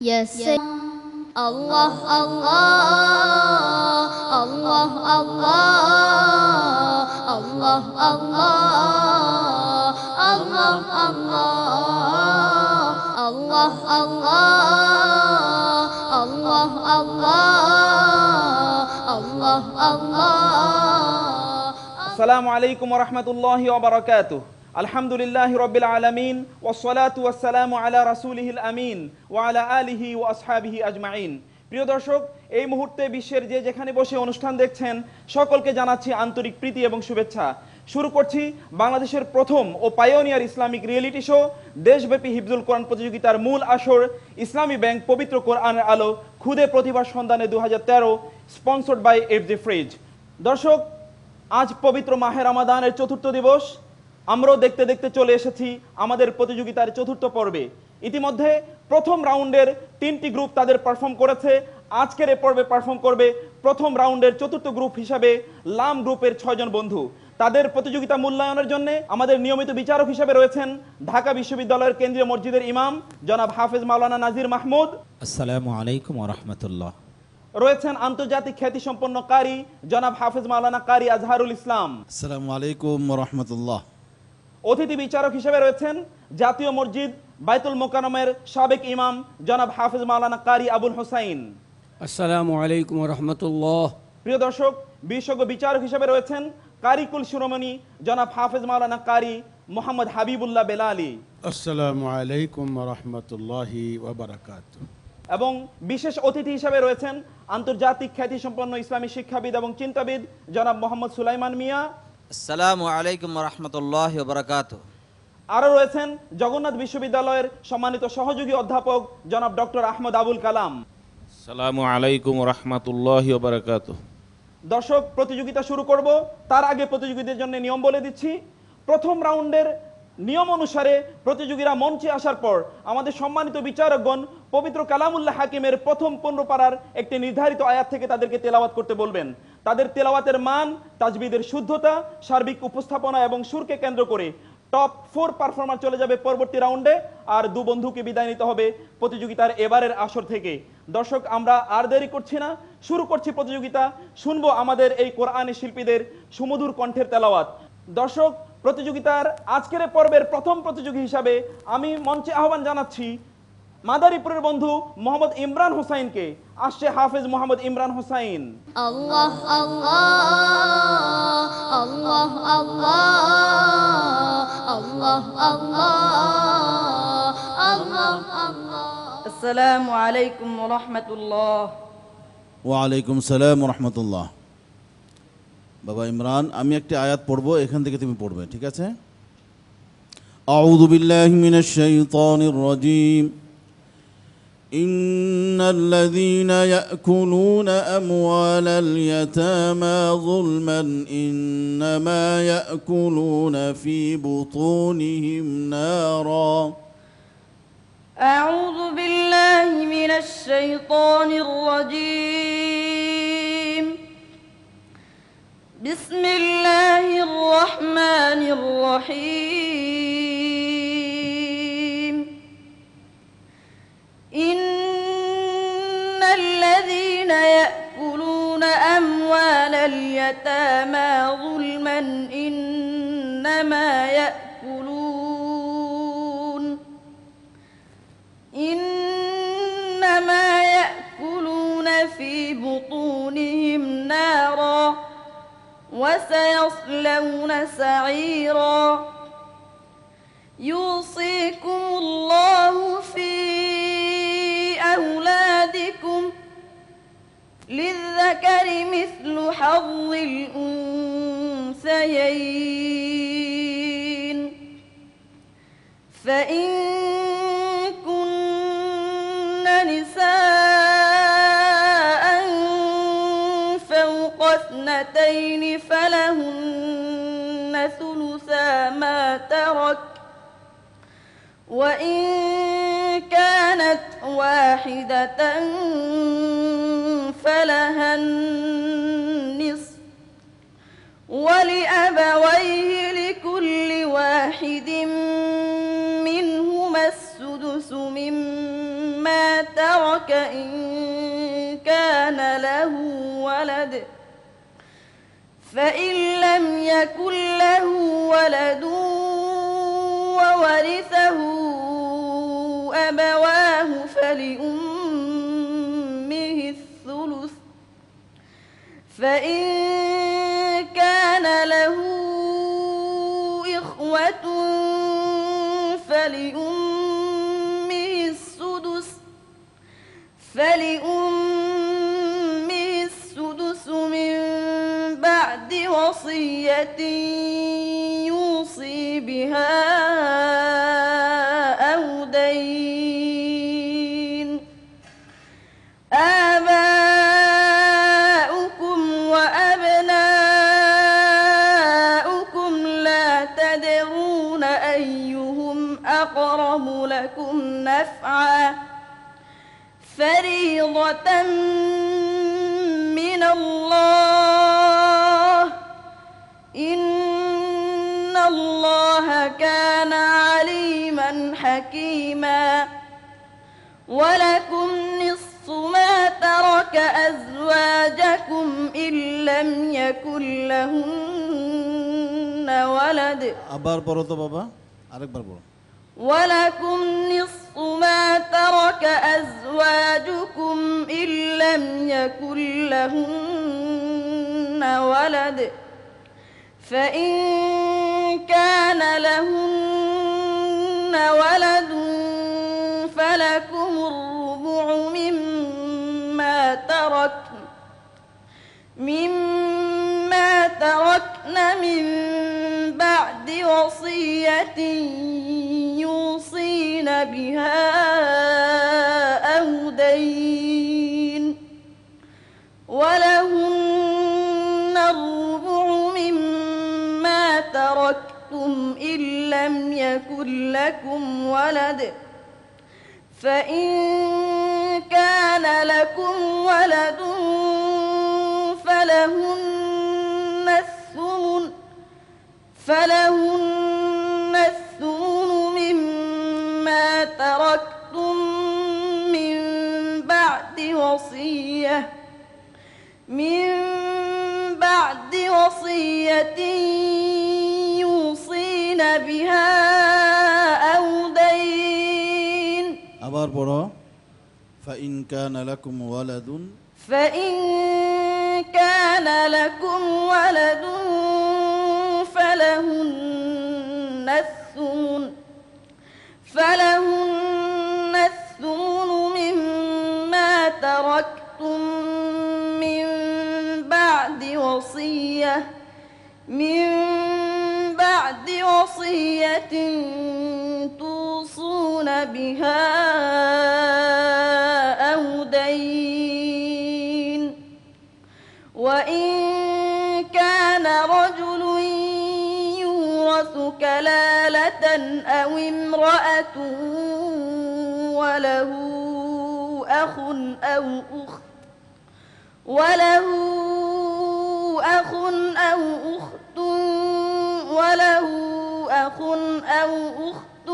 Yes, say Allah, Allah, Allah, Allah, Allah, Allah, Allah, Allah, Allah, Allah, Allah, Allah, Allah. আসসালামু আলাইকুম ওয়া রাহমাতুল্লাহি ওয়া বারাকাতুহু। আলহামদুলিল্লাহি রাব্বিল আলামিন ওয়াসসালাতু ওয়াসসালামু আলা রাসূলিহিল আমিন ওয়া আলা আলিহি ওয়া আসহাবিহি আজমাইন। প্রিয় দর্শক, এই মুহূর্তে বিশ্বের যে যেখানে বসে অনুষ্ঠান দেখছেন সকলকে জানাচ্ছি আন্তরিক প্রীতি এবং শুভেচ্ছা। শুরু করছি বাংলাদেশের প্রথম ও পায়োনিয়ার ইসলামিক রিয়েলিটি শো দেশব্যাপী হিফজুল কোরআন প্রতিযোগিতার মূল আসর ইসলামী ব্যাংক পবিত্র কোরআনের আলো খুদে প্রতিভার সন্ধানে 2013, স্পন্সর্ড বাই এফজে ফ্রিজ। দর্শক, আজ পবিত্র মাহে রমাদানের চতুর্থ দিবস। আমরাও দেখতে দেখতে চলে এসেছি আমাদের প্রতিযোগিতার চতুর্থ পর্বে। ইতিমধ্যে প্রথম রাউন্ডের 3টি গ্রুপ তাদের পারফর্ম করেছে। আজকের এ পর্বে পারফর্ম করবে প্রথম রাউন্ডের চতুর্থ গ্রুপ হিসাবে লাম গ্রুপের 6 জন বন্ধু। তাদের প্রতিযোগিতা মূল্যায়নের জন্য আমাদের নিয়মিত বিচারক হিসেবে রয়েছেন ঢাকা বিশ্ববিদ্যালয়ের কেন্দ্রীয় মসজিদের ইমাম জনাব হাফেজ মাওলানা নাজির মাহমুদ। আসসালামু আলাইকুম ওয়া রাহমাতুল্লাহ। রয়েছেন আন্তর্জাতিক খ্যাতিসম্পন্ন কারি জনাব হাফেজ মাওলানা কারি আজহারুল ইসলাম। আসসালামু আলাইকুম ওয়া রাহমাতুল্লাহ। অতিথি বিচারক হিসেবে রয়েছেন জাতীয় মসজিদ বাইতুল মোকাররমের সাবেক ইমাম জনাব হাফেজ মাওলানা কারি আবুল হোসাইন। আসসালামু আলাইকুম ওয়া রাহমাতুল্লাহ। প্রিয় দর্শক, বিশেষজ্ঞ বিচারক হিসেবে রয়েছেন কারিকুল শিরোমণি জনাব হাফেজ মাওলানা কারি মোহাম্মদ হাবিবুল্লাহ বেলালি। আসসালামু আলাইকুম ওয়া রাহমাতুল্লাহি ওয়া বারাকাতুহু। এবং বিশেষ অতিথি হিসেবে রয়েছেন আন্তর্জাতিক খ্যাতিসম্পন্ন ইসলামী শিক্ষাবিদ এবং চিন্তাবিদ জনাব মোহাম্মদ সুলাইমান মিয়া। আসসালামু আলাইকুম ওয়া রাহমাতুল্লাহি ওয়া বারাকাতুহু। আরও রয়েছেন জগন্নাথ বিশ্ববিদ্যালয়ের সম্মানিত সহযোগী অধ্যাপক জনাব ডক্টর আহমদ আবুল কালাম। আসসালামু আলাইকুম ওয়া রাহমাতুল্লাহি ওয়া বারাকাতুহু। দর্শক, প্রতিযোগিতা শুরু করব তার আগে প্রতিযোগীদের জন্য নিয়ম বলে দিচ্ছি। প্রথম রাউন্ডের নিয়ম অনুসারে প্রতিযোগীরা মঞ্চে আসার পর আমাদের সম্মানিত বিচারকগণ পবিত্র কালামুল্লাহ হাকিমের প্রথম 15 পারার একটি নির্ধারিত আয়াত থেকে তাদেরকে তেলাওয়াত করতে বলবেন। তাদের তেলাওয়াতের মান, তাজবিদের শুদ্ধতা, সার্বিক উপস্থাপনা এবং সুরকে কেন্দ্র করে টপ 4 পারফর্মার চলে যাবে পরবর্তী রাউন্ডে, আর 2 বন্ধুকে বিদায় নিতে হবে প্রতিযোগিতার এবারের আসর থেকে। দর্শক, আমরা আর দেরি করছি না, শুরু করছি প্রতিযোগিতা। শুনবো আমাদের এই কোরআনী শিল্পীদের সুমধুর কণ্ঠের তেলাওয়াত। দর্শক, প্রতিযোগিতার আজকের পর্বের প্রথম প্রতিযোগী হিসাবে আমি মঞ্চে আহ্বান জানাচ্ছি মাদারীপুরের বন্ধু মোহাম্মদ ইমরান হোসাইনকে। আসছে হাফেজ Mohammad Imran Hossain. Allah, Allah, Allah, Allah, Allah, Allah, Allah, Allah. আসসালামু আলাইকুম ওয়া রাহমাতুল্লাহ। ওয়া আলাইকুম সালাম ওয়া রাহমাতুল্লাহ। বাবা ইমরান, আমি একটি আয়াত পড়বো, এখান থেকে তুমি পড়বে, ঠিক আছে? আউযু বিল্লাহি মিনাশ শাইতানির রাজীম। ইন্নাল্লাযীনা ইয়াকুলুনা আমওয়ালাল ইয়াতামা যুলমান ইন্নামা ইয়াকুলুনা ফী বুতুনিহিম নারা। আউযু বিল্লাহি মিনাশ শাইতানির রাজীম। বিসমিল্লাহির রহমানির রহিম। ইন্নাল্লাযীনা ইয়াকুলুনা আমওয়ালাল ইয়াতামা যুলমান ইন্নামা ইয়াকুলুনা ফী বুতুনিহিম নারা وسيصلون سعيرا يوصيكم الله في أولادكم للذكر مثل حظ الأنثيين فإن كن نساء فوق 2 فلهن ثلثا ما ترك وإن كانت واحدة فلها النصف ولأبويه لكل واحد منهما السدس مما ترك ترك إن كان له ولد فإن لم يكن له ولد وورثه أبواه فلأمه الثلث فإن كان له إخوة فلأمه السدس من بعد وصية يوصي بها أو دين آباؤكم وأبناؤكم لا تدرون أيهم أقرب لكم نفعا فريضة من الله إن الله كان عليما حكيما ولكم نصف ما ترك أزواجكم إن لم يكن لهن ولد আবার বলো তো বাবা, আরেকবার বলো। ولكم نصف ما ترك أزواجكم إن لم يكن لهن ولد فإن كان لهن ولد فلكم الربع مما تركن من بعد وصية يوصين بها أو دين ولهن الربع مما تركتم إن لم يكن لكم ولد فإن كان لكم ولد فلهن الثمن مما تركتم من بعد وصية يوصين بها أو دين আবার পড়ো। فإن كان لكم ولد فلهن الثمن مما تركتم من بعد وصية توصون بها أو دين وإن كان رجل يورث كلالة أو امرأة وله أخ أو أخت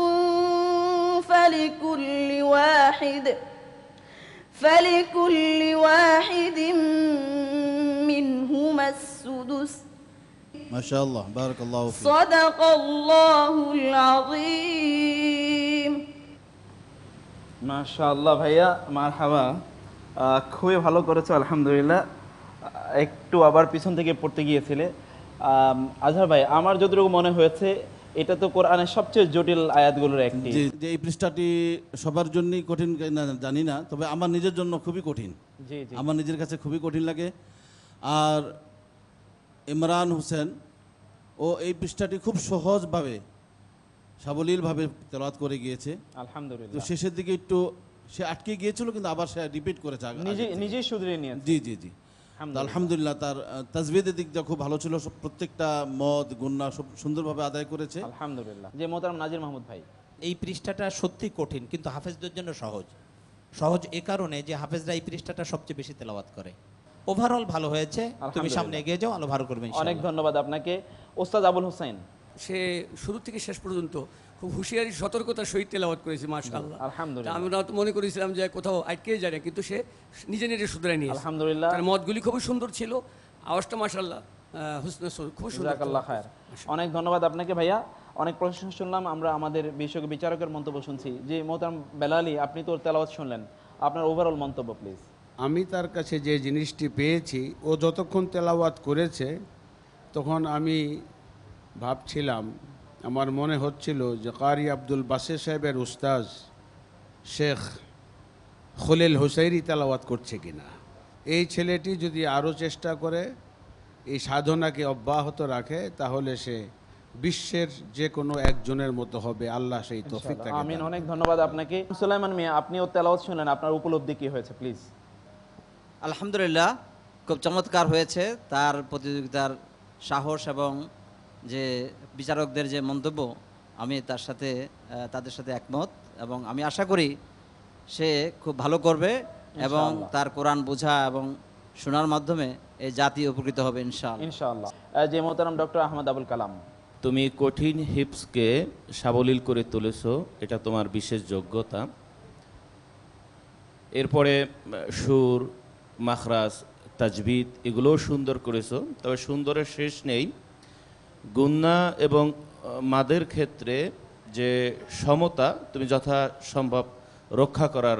فلكل واحد منهما السدس ما شاء الله بارك الله فيك صدق الله العظيم মাশাআল্লাহ ভাইয়া, মারহাবা, খুবই ভালো করেছো আলহামদুলিল্লাহ। একটু আবার পিছন থেকে পড়তে গিয়েছিলে। আজহার ভাই, আমার যতটুকু মনে হয়েছে এটা তো কোরআনের সবচেয়ে জটিল আয়াতগুলোর একটি। যে এই পৃষ্ঠাটি সবার জন্যই কঠিন না জানি না, তবে আমার নিজের জন্য খুবই কঠিন। জি জি, আমার নিজের কাছে খুবই কঠিন লাগে। আর ইমরান হোসেন ও এই পৃষ্ঠাটি খুব সহজভাবে সাবলীলভাবে তেলাওয়াত করে গিয়েছে তো আলহামদুলিল্লাহ। শেষের দিকে একটু সে আটকে গিয়েছিল, কিন্তু আবার সে রিপিট করেছে নিজেই শুধরে নিয়েছে। জি জি জি, আলহামদুলিল্লাহ। তার তাজবিদের দিকটা খুব ভালো ছিল, প্রত্যেকটা মদ গুন্না সব সুন্দরভাবে আদায় করেছে আলহামদুলিল্লাহ। যে মোহতারাম নাজির মাহমুদ ভাই, এই পৃষ্ঠাটা সত্যি কঠিন কিন্তু হাফেজদের জন্য সহজ এ কারণে যে হাফেজরা এই পৃষ্ঠাটা সবচেয়ে বেশি তেলাওয়াত করে। ওভারঅল ভালো হয়েছে, তুমি সামনে এগিয়ে যাও, আলো ভালো করবে অনেক ধন্যবাদ আপনাকে। ওস্তাদ আবুল হোসেন, সে শুরু থেকে শেষ পর্যন্ত খুব হুঁশিয়ারি সতর্কতার সহিত তেলাওয়াত করেছে মাশাআল্লাহ। আলহামদুলিল্লাহ। আমরা তো মনে করেছিলাম যে কোথাও আটকে যায় না, কিন্তু সে নিজে নিজে শুধরে নিয়েছে। আলহামদুলিল্লাহ। তার মতগুলি খুবই সুন্দর ছিল, আওয়াজটা মাশাআল্লাহ খুব সুন্দর। জাযাকাল্লাহ খায়ের। অনেক ধন্যবাদ আপনাকে ভাইয়া, অনেক প্রশংসা শুনলাম আমরা, আমাদের বিশেষজ্ঞ বিচারকের মন্তব্য শুনছি। যে মোহতারাম বেলালি, আপনি তো তেলাওয়াত শুনলেন, আপনার ওভারঅল মন্তব্য প্লিজ। আমি তার কাছে যে জিনিসটি পেয়েছি, ও যতক্ষণ তেলাওয়াত করেছে তখন আমি ভাবছিলাম, আমার মনে হচ্ছিল যে কারি আব্দুল বাসির সাহেবের উস্তাজ শেখ খলিল হুসাইরি তেলাওয়াত করছে কিনা। এই ছেলেটি যদি আরও চেষ্টা করে এই সাধনাকে অব্যাহত রাখে তাহলে সে বিশ্বের যে কোনো একজনের মতো হবে। আল্লাহ সেই তৌফিক তাকে দান আমিন। করুন। অনেক ধন্যবাদ আপনাকে। সুলাইমান মিয়া, আপনিও তেলাওয়াত শুনলেন, আপনার উপলব্ধি কি হয়েছে প্লিজ? আলহামদুলিল্লাহ, খুব চমৎকার হয়েছে। তার প্রতিযোগিতার সাহস এবং যে বিচারকদের যে মন্তব্য, আমি তাদের সাথে একমত, এবং আমি আশা করি সে খুব ভালো করবে এবং তার কোরআন বোঝা এবং শোনার মাধ্যমে এই জাতি উপকৃত হবে ইনশাআল্লাহ। ইনশাআল্লাহ। যে মোহতারাম ডক্টর আহমদ আবুল কালাম, তুমি কঠিন হিপসকে সাবলীল করে তুলেছো, এটা তোমার বিশেষ যোগ্যতা। এরপরে সুর, মাখরাজ, তাজবিদ এগুলোও সুন্দর করেছো, তবে সুন্দরের শেষ নেই। গুন্না এবং মাদের ক্ষেত্রে যে সমতা তুমি যথাসম্ভব রক্ষা করার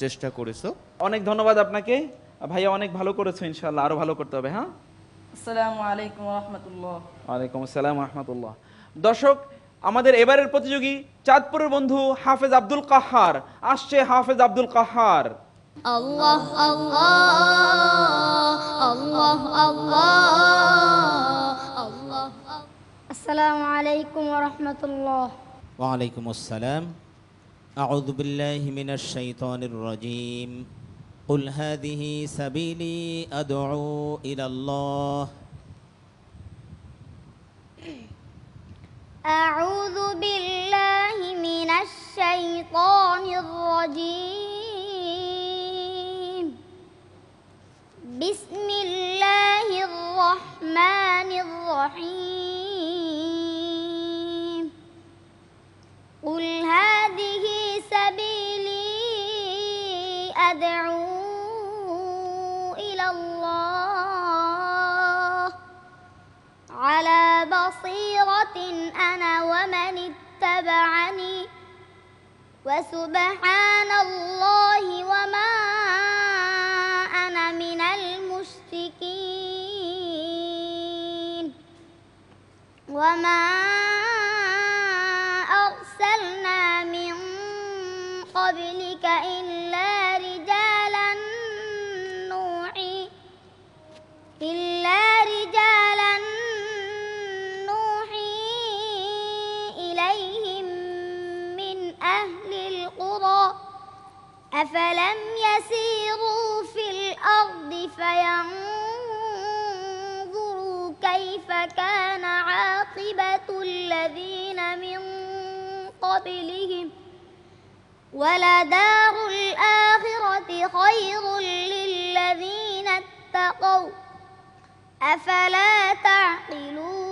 চেষ্টা করেছো। অনেক ধন্যবাদ আপনাকে ভাইয়া, অনেক ভালো করেছো, ইনশাআল্লাহ আরো ভালো করতে হবে। হ্যাঁ, আসসালামু আলাইকুম ওয়া রাহমাতুল্লাহ। ওয়ালাইকুম আসসালাম ওয়া রাহমাতুল্লাহ। দর্শক, আমাদের এবারের প্রতিযোগী চাঁদপুরের বন্ধু হাফেজ আব্দুল কাহার আসছে। হাফেজ আব্দুল কাহার। আল্লাহ আল্লাহ আল্লাহ আল্লাহ আল্লাহ। আসসালামু আলাইকুম ওয়া রাহমাতুল্লাহ। ওয়ালাইকুম আসসালাম। আউযু বিল্লাহি মিনাশ শাইতানির রাজীম। কুল হাযিহি সাবিলি আদউ ইলাল্লাহ। أعوذ بالله من الشيطان الرجيم. بسم الله الرحمن الرحيم. قل هذه سبيلي أدعو إلى الله على بصيرة أنا ومن اتبعني وسبحان الله وما أنا من المشركين. وما أرسلنا من قبلك إلا رجالا نوحي إليهم من أهل القرى أفلم يسيروا في الأرض فينظروا كيف كان عاقبة الذين من قبلهم ولدار الآخرة خير للذين اتقوا أفلا تعقلون.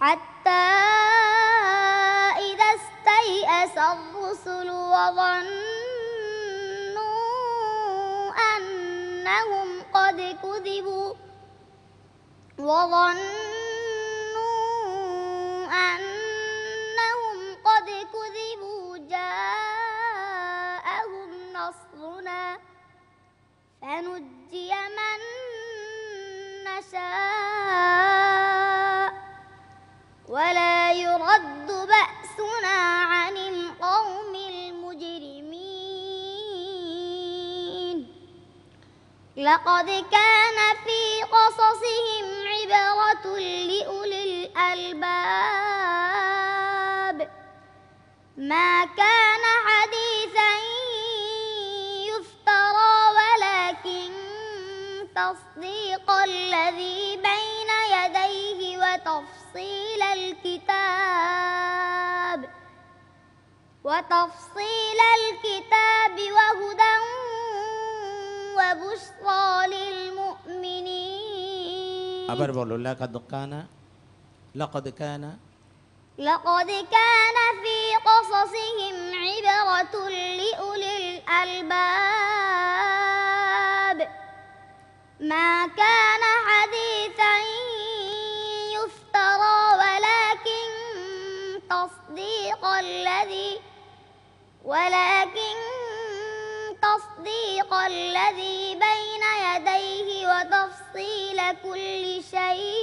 حتى إذا استيأس الرسل وظنوا أنهم قد كذبوا جاءهم نصرنا فنجي من نشاء ولا يرد بأسنا عن القوم المجرمين. لقد كان في قصصهم عبرة لأولي الألباب ما كان حديثا يفترى ولكن تصديق الذي بين يديه وتفصيل الكتاب وهدى وبشرى للمؤمنين. আবার বলো, লাকাদ কানা লাকাদ কানা لقد كان في قصصهم عبرة لأولي الألباب ما كان حديثا يفترى ولكن تصديق الذي بين يديه وتفصيل كل شيء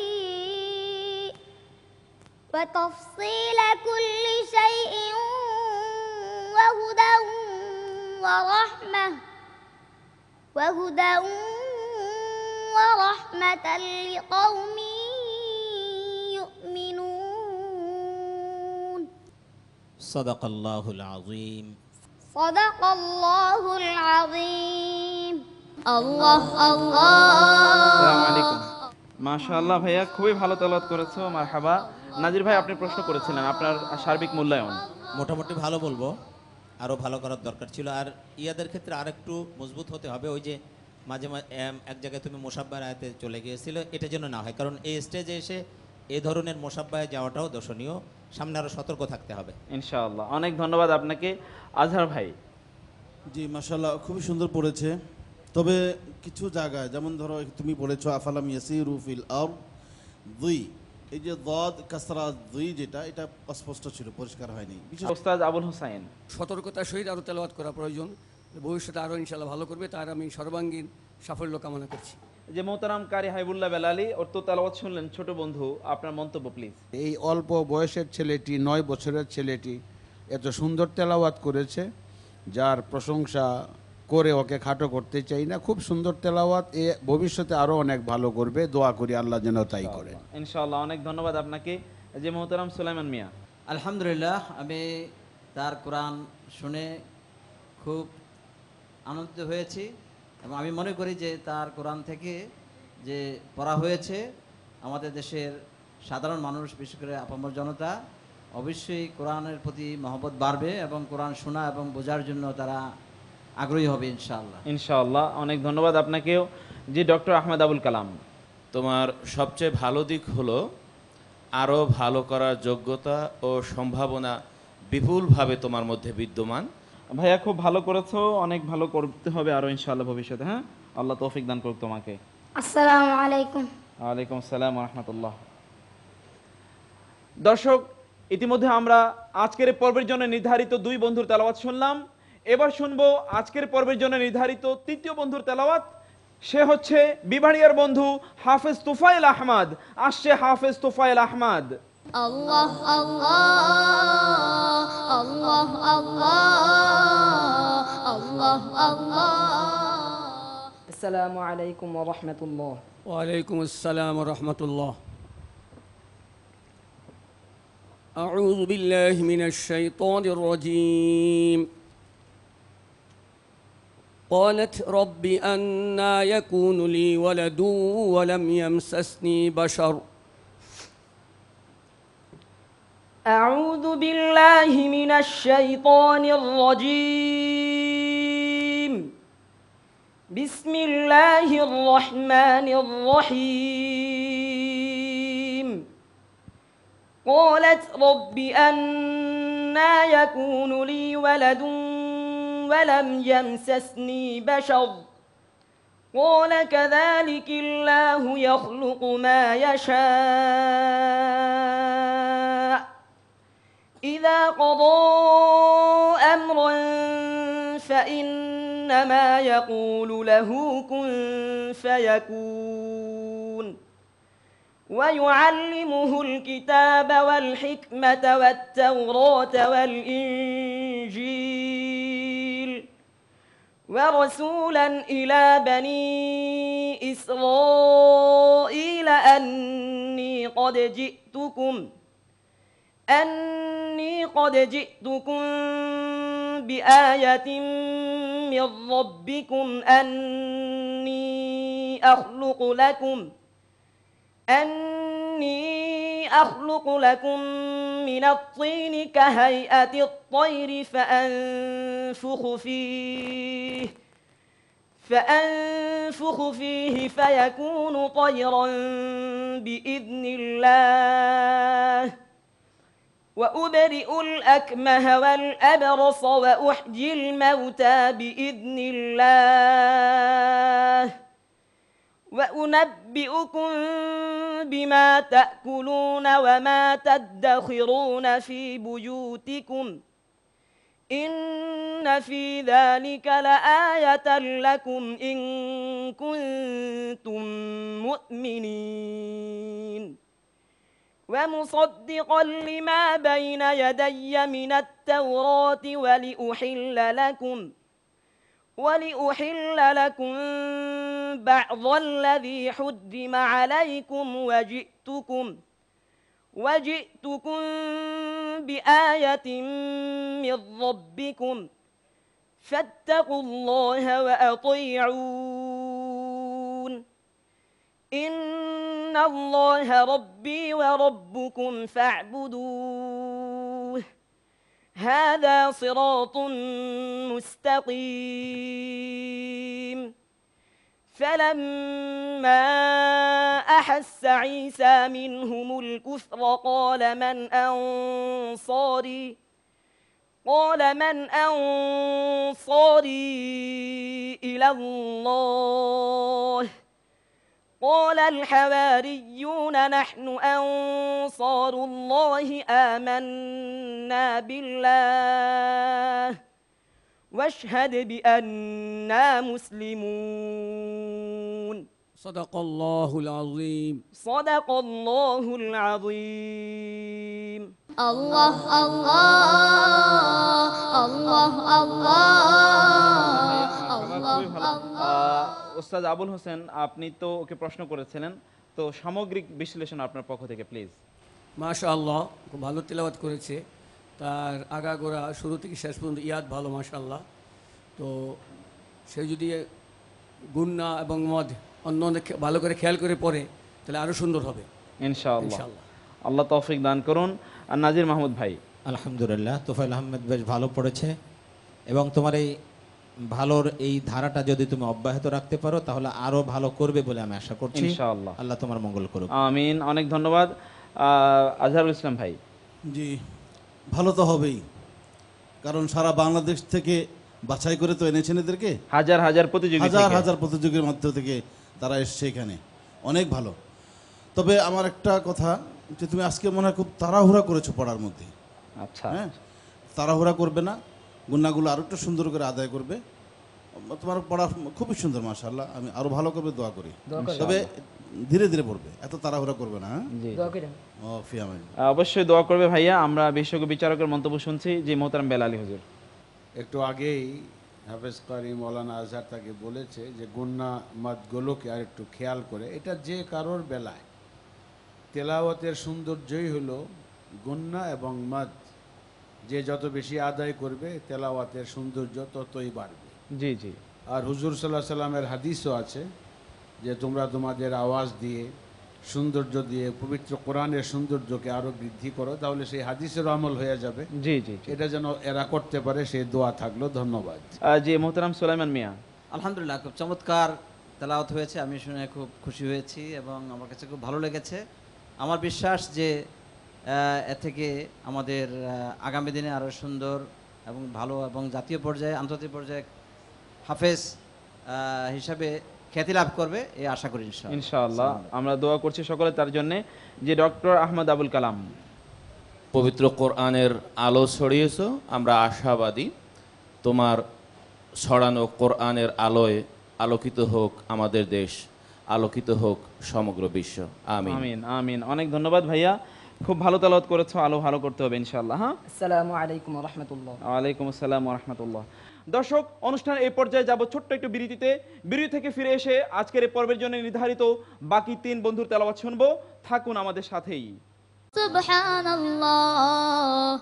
وهدى ورحمة لقوم يؤمنون صدق الله العظيم صدق الله العظيم الله الله আসসালামু আলাইকুম মাশাআল্লাহ ভাইয়া খুবই ভালো তেলাওয়াত করেছো মারহাবা নাজির ভাই আপনি প্রশ্ন করেছিলেন আপনার সার্বিক মূল্যায়ন মোটামুটি ভালো বলবো আরও ভালো করার দরকার ছিল আর ইয়াদের ক্ষেত্রে আরেকটু মজবুত হতে হবে ওই যে মাঝে মাঝে এক জায়গায় তুমি মোসাব্বার আয়াতে চলে গিয়েছিল এটা যেন না হয় কারণ এই স্টেজে এসে এই ধরনের মোসাব্বায় যাওয়াটাও দর্শনীয় সামনে আরও সতর্ক থাকতে হবে ইনশাআল্লাহ অনেক ধন্যবাদ আপনাকে আজহার ভাই জি মাশাআল্লাহ খুবই সুন্দর পড়েছে তবে কিছু জায়গায় যেমন ধরো তুমি বলেছো আফালাম ইয়াসিরু ফিল আরদ দুই এই যে দাদ কাসরা দুই যেটা এটা অস্পষ্ট ছিল পরিষ্কার হয়নি ওস্তাদ আবুল হোসেন সতর্কতার সহিত আরও তেলাওয়াত করা প্রয়োজন ভবিষ্যতে আরও ইনশাআল্লাহ ভালো করবে তার আমি সর্বাঙ্গীন সাফল্য কামনা করছি যে মোহতারাম কারি হাইবুল্লাহ বেলালি ওর তো তেলাওয়াত শুনলেন ছোট বন্ধু আপনার মন্তব্য প্লিজ এই অল্প বয়সের ছেলেটি 9 বছরের ছেলেটি এত সুন্দর তেলাওয়াত করেছে যার প্রশংসা করে ওকে খাটো করতে চাই না খুব সুন্দর তেলাওয়াত এ ভবিষ্যতে আরও অনেক ভালো করবে দোয়া করি আল্লাহ যেন তাই করেন ইনশাআল্লাহ অনেক ধন্যবাদ আপনাকে যে মোহতারাম সুলাইমান মিয়া আলহামদুলিল্লাহ আমি তার কোরআন শুনে খুব আনন্দিত হয়েছি এবং আমি মনে করি যে তার কোরআন থেকে যে পড়া হয়েছে আমাদের দেশের সাধারণ মানুষ বিশেষ করে আপামর জনতা অবশ্যই কোরআনের প্রতি মহব্বত বাড়বে এবং কোরআন শোনা এবং বোঝার জন্য তারা আগ্রহী হবে ইনশাআল্লাহ ইনশাআল্লাহ অনেক ধন্যবাদ আপনাকেও জি ডক্টর আহমেদ আবুল কালাম তোমার সবচেয়ে ভালো দিক হলো আরও ভালো করার যোগ্যতা ও সম্ভাবনা বিপুলভাবে তোমার মধ্যে বিদ্যমান ভাইয়া খুব ভালো করেছো অনেক ভালো করতে হবে আরো ইনশাআল্লাহ ভবিষ্যতে হ্যাঁ আল্লাহ তৌফিক দান করুক তোমাকে আসসালামু আলাইকুম ওয়ালাইকুম আসসালাম ওয়া রাহমাতুল্লাহ দর্শক ইতিমধ্যে আমরা আজকের পর্বের জন্য নির্ধারিত দুই বন্ধুর তেলাওয়াত শুনলাম এবার শুনবো আজকের পর্বের জন্য নির্ধারিত তৃতীয় বন্ধুর তেলাওয়াত সে হচ্ছে বিবাড়িয়ার বন্ধু হাফেজ তুফাইল আহমদ আসছে হাফেজ তুফাইল আহমদ الله الله الله الله الله السلام عليكم ورحمة الله ওয়ালাইকুম আসসালাম রহমত উল্লাহ أعوذ بالله من الشيطان الرجيم قالت رب أنى يكون لي ولد ولم يمسسني بشر أعوذ بالله من الشيطان الرجيم بسم الله الرحمن الرحيم قالت رب أنى يكون لي ولد ولم يمسسني بشر قال كذلك الله يخلق ما يشاء إذا قضى أمرا فإنما يقول له كن فيكون ويعلمه الكتاب والحكمة والتوراة والإنجيل ورسولا إلى بني إسرائيل أني قد جئتكم بآية من ربكم أني أخلق لكم من الطين كهيئة الطير فأنفخ فيه فيكون طيرا بإذن الله وأبرئ الأكمه والأبرص وأحيي الموتى بإذن الله وأنبئكم بما تأكلون وما تدخرون في بيوتكم إن في ذلك لآية لكم إن كنتم مؤمنين ومصدقا لما بين يدي من التوراة ولأحل لكم بعض الذي حرم عليكم وجئتكم بآية من ربكم فاتقوا الله وأطيعون إن الله ربي وربكم فاعبدوه هذا صراط مستقيم فلما أحس عيسى منهم الكفر قال من أنصاري إلى الله قال الحواريون نحن أنصار الله آمنا بالله واشهد بأننا مسلمون صدق الله العظيم. صدق الله العظيم. الله الله الله الله খুবই ভালো। ওস্তাদ আবুল হোসেন, আপনি তো ওকে প্রশ্ন করেছিলেন, তো সামগ্রিক বিশ্লেষণ আপনার পক্ষ থেকে প্লিজ। মাশাআল্লাহ, খুব ভালো তেলাওয়াত করেছে। তার আগাগোড়া শুরু থেকে শেষ পর্যন্ত ইয়াদ ভালো মাশাআল্লাহ। তো সে যদি গুন্না এবং মদ অন্য ভালো করে খেয়াল করে পড়ে তাহলে আরও সুন্দর হবে ইনশাআল্লাহ। আল্লাহ তৌফিক দান করুন। আর নাজির মাহমুদ ভাই? আলহামদুলিল্লাহ, তোফাইল আহমেদ বেশ ভালো পড়েছে এবং তোমার এই ভালোর এই ধারাটা যদি তুমি অব্যাহত রাখতে পারো তাহলে আরো ভালো করবে বলে আমি আশা করছি ইনশাআল্লাহ। আল্লাহ তোমার মঙ্গল করুক। আমিন। অনেক ধন্যবাদ। আজহারুল ইসলাম ভাই? জি, ভালো তো হবেই, কারণ সারা বাংলাদেশ থেকে বাছাই করে তো এনেছেন এদেরকে, হাজার হাজার প্রতিযোগী, হাজার প্রতিযোগীর মধ্য থেকে তারা এসছে এখানে, অনেক ভালো। তবে আমার একটা কথা, যে তুমি আজকে মনে হয় খুব তাড়াহুড়া করেছো পড়ার মধ্যে। আচ্ছা, হ্যাঁ, তাড়াহুড়া করবে না, গুণাগুলো আরো একটু সুন্দর করে আদায় করবে। তোমার পড়া খুবই সুন্দর মাশাআল্লাহ, আমি আরো ভালো করবে দোয়া করি। তবে ধীরে ধীরে পড়বে, এত তাড়াহুড়া করবে না। অবশ্যই দোয়া করবে ভাইয়া। আমরা বিশেষজ্ঞ বিচারকের মন্তব্য শুনছি, যে মোহতারাম বেলালী হুজুর। একটু আগেই হাফেজ কারি মৌলানা আজহার তাকে বলেছে যে গুন্না মাদগুলোকে আর একটু খেয়াল করে। এটা যে কারোর বেলায় তেলাওয়াতের সৌন্দর্যই হলো গুন্না এবং মাদ, যে যত বেশি আদায় করবে তেলাওয়াতের সৌন্দর্য ততই বাড়বে। জি জি। আর হুজুর সাল্লাল্লাহু আলাইহি সাল্লামের হাদিসও আছে যে তোমরা তোমাদের আওয়াজ দিয়ে, সৌন্দর্য দিয়ে পবিত্র কোরআনের সৌন্দর্যকে আরো বৃদ্ধি করো, তাহলে সেই হাদিসের আমল হয়ে যাবে। জি জি। এটা যেন এরা করতে পারে সেই দোয়া থাকলো। ধন্যবাদ। জি মোহতারাম সুলাইমান মিয়া? আলহামদুলিল্লাহ, খুব চমৎকার তেলাওয়াত হয়েছে, আমি শুনে খুব খুশি হয়েছি এবং আমার কাছে খুব ভালো লেগেছে। আমার বিশ্বাস যে এ থেকে আমাদের আগামী দিনে আরও সুন্দর এবং ভালো এবং জাতীয় পর্যায়ে, আন্তর্জাতিক পর্যায়ে হাফেজ হিসাবে খ্যাতি লাভ করবে, এই আশা করি ইনশাআল্লাহ। আমরা দোয়া করছি সকলে তার জন্য। যে ডক্টর আহমদ আবুল কালাম? পবিত্র কোরআনের আলো ছড়িয়েছো, আমরা আশাবাদী তোমার ছড়ানো কোরআনের আলোয় আলোকিত হোক আমাদের দেশ, আলোকিত হোক সমগ্র বিশ্ব। আমিন আমিন আমিন। অনেক ধন্যবাদ ভাইয়া, খুব ভালো তেলাওয়াত করেছো, আলো ভালো করতে হবে ইনশাআল্লাহ। হ্যাঁ, আসসালামু আলাইকুম ওয়া রাহমাতুল্লাহ। ওয়ালাইকুম আসসালাম ওয়া রাহমাতুল্লাহ। দর্শক, অনুষ্ঠান এই পর্যায়ে যাব ছোট্ট একটু বিরতিতে। বিরতি থেকে ফিরে এসে আজকের এই পর্বের জন্য নির্ধারিত বাকি 3 বন্ধুর তেলাওয়াত শুনবো। থাকুন আমাদের সাথেই। সুবহানাল্লাহ।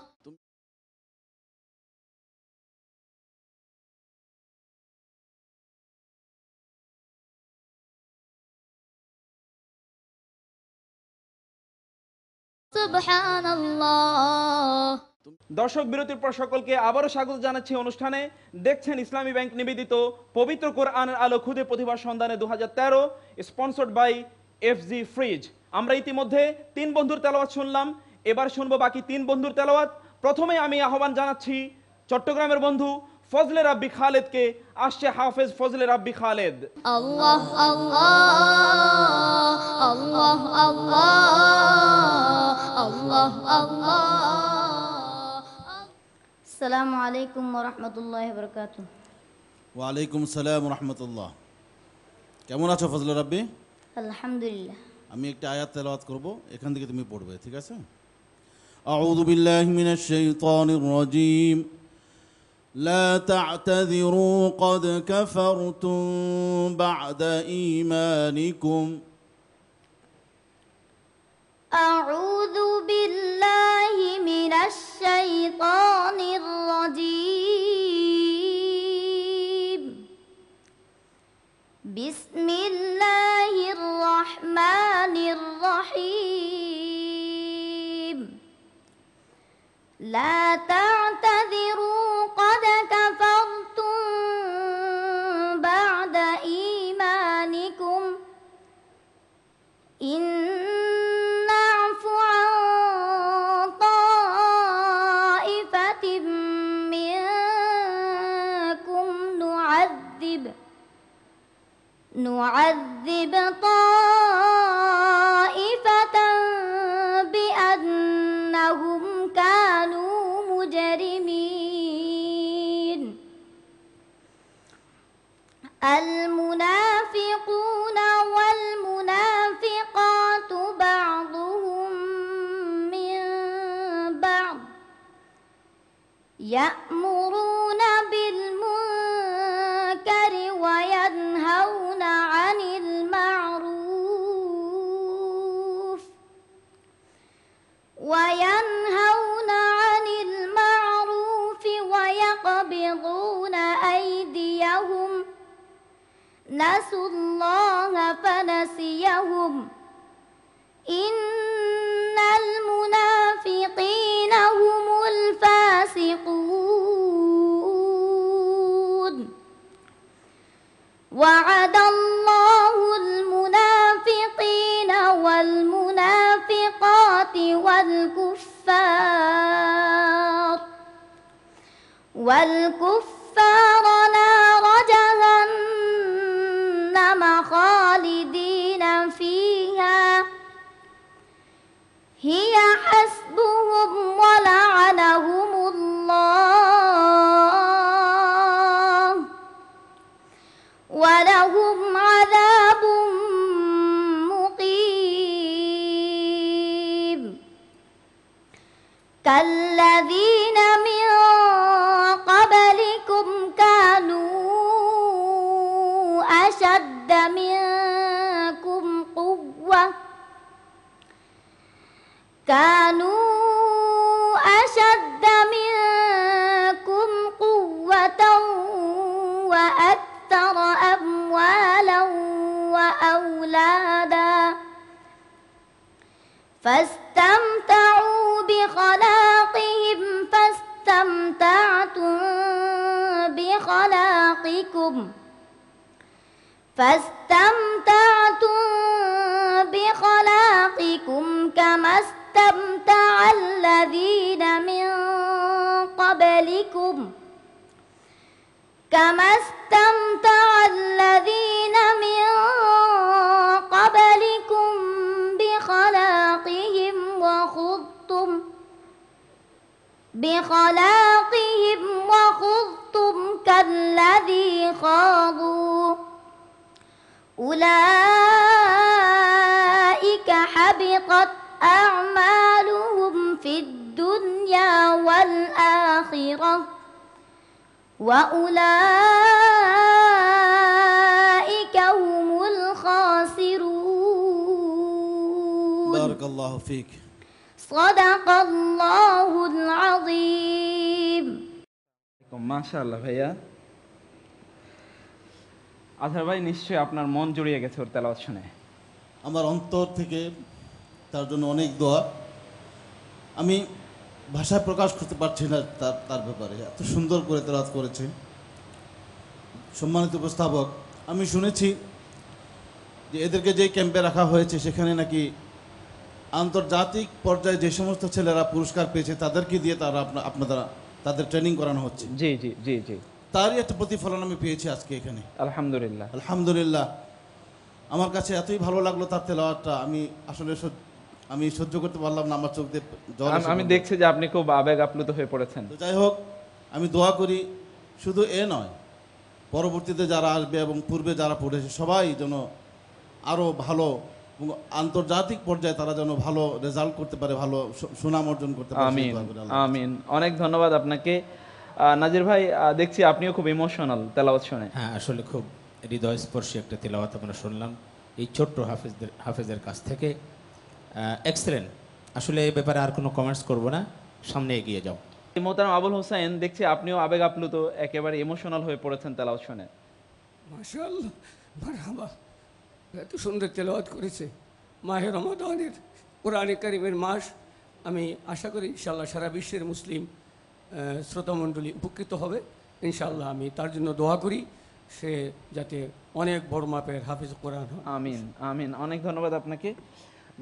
সুবহানাল্লাহ। দর্শক বিরতির পর সকলকে আবারও স্বাগত জানাচ্ছি অনুষ্ঠানে। দেখছেন ইসলামী ব্যাংক নিবেদিত পবিত্র কোরআনের আলো খুদে প্রতিভা সন্ধানে 2013, স্পন্সর্ড বাই এফজি ফ্রিজ। আমরা ইতিমধ্যে 3 বন্ধুর তেলাওয়াত শুনলাম, এবার শুনবো বাকি 3 বন্ধুর তেলাওয়াত। প্রথমে আমি আহ্বান জানাচ্ছি চট্টগ্রামের বন্ধু ফজলে রাব্বি খালেদকে। আসছে হাফেজ ফজলে রাব্বি খালেদ। আল্লাহ আল্লাহ আল্লাহ আল্লাহ আল্লাহ আল্লাহ। আসসালামু আলাইকুম ওয়া রাহমাতুল্লাহি ওয়া বারাকাতুহু। ওয়ালাইকুম সালাম রহমতুল্লাহ। কেমন আছো ফজলে রাব্বি? আলহামদুলিল্লাহ। আমি একটা আয়াত তেলাওয়াত করব, এখান থেকে তুমি পড়বে, ঠিক আছে? আউযু বিল্লাহি মিনাশ শাইতানির রাজীম। লা তা'তাযিরু ক্বাদ কাফারতুম বা'দা ঈমানিকুম। আউযু বিল্লাহি মিনাশ শাইতানির রাজীম। বিসমিল্লাহির রহমানির রহিম। লা তা'তাযিরু ক্বাদ কাফারতুম বা'দা ঈমানিকুম ইন না'ফু আন তা'iফাতিন মিনকুম نعذب طائفة بأنهم كانوا مجرمين. المنافقون والمنافقات بعضهم من بعض يأمرون بالمنكر وينهون عن المعروف ويقبضون أيديهم نسوا الله فنسيهم إن المنافقين هم الفاسقون. وعد الله المنافقين والمنافقات والكفار نار جهنم خالدين فيها هي حسبهم ولعنهم الله ولهم عذاب مقيم. كالذين من قبلكم كانوا أشد منكم قوة وأكثر أموالا وأولادا فاستمتعوا بخلاقهم فاستمتعتم بخلاقكم كما استمتع الذين من قبلكم بخلاقهم وخضتم كالذي خاضوا أولئك حبطت أعمالهم في الدنيا والآخرة وأولئك هم الخاسرون. بارك الله فيك. صدق الله العظيم. মাশাআল্লাহ ভাইয়া। আজহার ভাই, নিশ্চয়ই আপনার মন জুড়িয়ে গেছে ওর তেলাওয়াত শুনে। আমার অন্তর থেকে তার জন্য অনেক দোয়া। আমি ভাষায় প্রকাশ করতে পারছি না তার তার ব্যাপারে, এত সুন্দর করে তেলাওয়াত করেছে। সম্মানিত উপস্থাপক, আমি শুনেছি যে এদেরকে যে ক্যাম্পে রাখা হয়েছে সেখানে নাকি আন্তর্জাতিক পর্যায়ে যে সমস্ত ছেলেরা পুরস্কার পেয়েছে তাদেরকে দিয়ে তারা আপনারা তাদের ট্রেনিং করানো হচ্ছে। জি জি জি জি, তারই একটা প্রতিফলন আমি পেয়েছি আজকে এখানে। আলহামদুলিল্লাহ। আলহামদুলিল্লাহ, আমার কাছে এতই ভালো লাগলো তার তেলাওয়াতটা, আমি আসলে আমি সহ্য করতে পারলাম না, আমার চোখ দিয়ে জল এসে আমি পড়লো। দেখছি যে আপনি খুব আবেগ আপ্লুত হয়ে পড়েছেন। তো যাই হোক, আমি দোয়া করি শুধু এ নয়, পরবর্তীতে যারা আসবে এবং পূর্বে যারা পড়েছে সবাই যেন আরও ভালো এবং আন্তর্জাতিক পর্যায়ে তারা যেন ভালো রেজাল্ট করতে পারে, ভালো সুনাম অর্জন করতে পারে। আমিন সেই দোয়া করি আল্লাহ। আমিন, অনেক ধন্যবাদ আপনাকে। নাজির ভাই, দেখছি আপনিও খুব ইমোশনাল তেলাওয়াত শুনে। হ্যাঁ, আসলে খুব হৃদয়স্পর্শী একটা তেলাওয়াত আমরা শুনলাম এই ছোট্ট হাফেজের কাছ থেকে। এক্সেলেন্ট। আসলে এই ব্যাপারে আর কোনো কমেন্টস করব না, সামনে এগিয়ে যাও। মোহতারাম আবুল হোসেন, দেখছি আপনিও আবেগ আপ্লুত, একেবারে ইমোশনাল হয়ে পড়েছেন তেলাওয়াত শুনে। মাশাআল্লাহ, মারহাবা, এত সুন্দর তেলাওয়াত করেছে। মাহে রমাদানের কোরআনে কারিমের মাস, আমি আশা করি ইনশাআল্লাহ সারা বিশ্বের মুসলিম শ্রোতামণ্ডলী উপকৃত হবে ইনশাআল্লাহ। আমি তার জন্য দোয়া করি সে যাতে অনেক বড় মাপের হাফিজ কোরআন হয়। আমিন আমিন, অনেক ধন্যবাদ আপনাকে।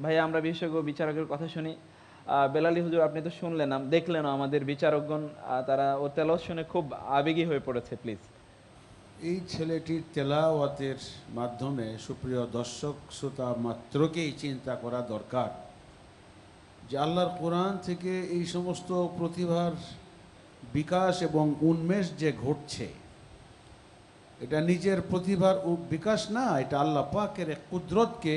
ভাইয়া, আমরা বিশেষজ্ঞ বিচারকের কথা শুনি। বেলালি হুজুর, আপনি তো শুনলেন, দেখলেন আমাদের বিচারকগণ, তারা ও তেলাওয়াত শুনে খুব আবেগী হয়ে পড়েছে। প্লিজ। এই ছেলেটির তেলাওয়াতের মাধ্যমে সুপ্রিয় দর্শক শ্রোতা মাত্রকেই চিন্তা করা দরকার যে আল্লাহর কোরআন থেকে এই সমস্ত প্রতিভার বিকাশ এবং উন্মেষ যে ঘটছে, এটা নিজের প্রতিভার বিকাশ না, এটা আল্লাহ পাকের এক কুদরতকে